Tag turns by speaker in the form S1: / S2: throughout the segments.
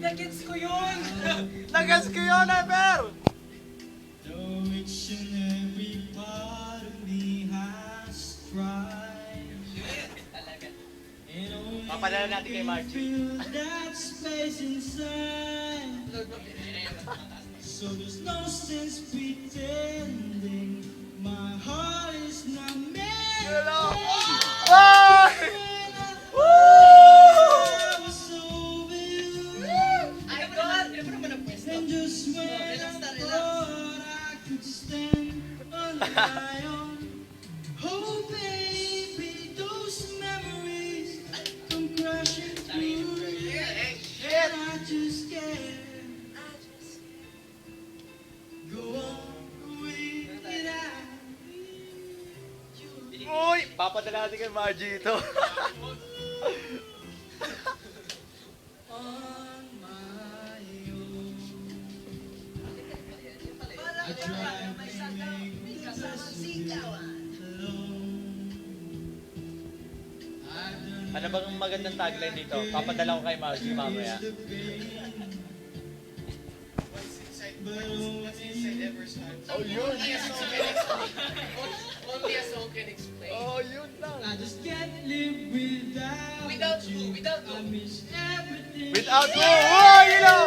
S1: Nagets ko yun!
S2: Nagas ko yun, Ever! Papadala natin kay Margie.
S3: So there's no sense pretending my heart is not made.
S2: Hello! Wow! Woo!
S3: I was over you.
S1: Ay, God! Ano naman ang pwesto?
S3: And just when I thought I could stand on my own. Oh baby, those memories come crashing through. And I just can't go on without you.
S2: Uy! Papadala natin kay Margie ito.
S3: On my own. I try to make the best of it alone. I've done
S2: Ano bang magandang tagline dito? Papadala ko kay Margie mamaya.
S3: but what's inside Ever's heart?
S2: Oh, yun!
S1: Only a soul can explain.
S2: Oh, yun lang!
S3: I just can't live without
S1: Without
S3: you.
S1: who? Without who?
S3: I miss everything.
S2: Without mo! Wow, you know!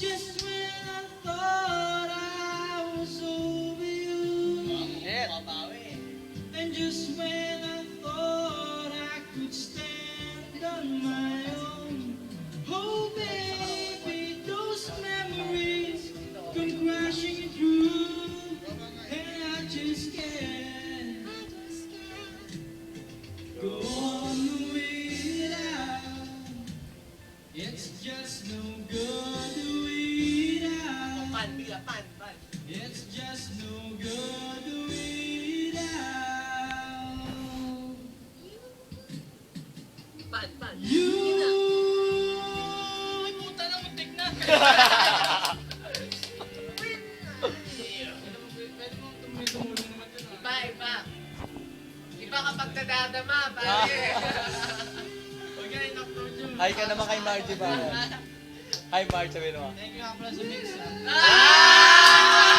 S3: Just when I thought I was over you.
S2: Shit!
S3: And just when I thought I could stand on my own. Oh baby, those memories come crashing through. And I just can't go on without. It's just no good without.
S1: Pan, bigla, pan.
S3: It's just no good without
S1: Pan.
S3: you.
S1: Ay, puta na, muntik na. Iba. Iba kapag nadadama, pare. Huwag yan, in-upload yun.
S2: Hi ka naman kay Margie ba? Hi Margie, sabihin mo.
S3: Thank you nga pala sa mix.
S1: Ah!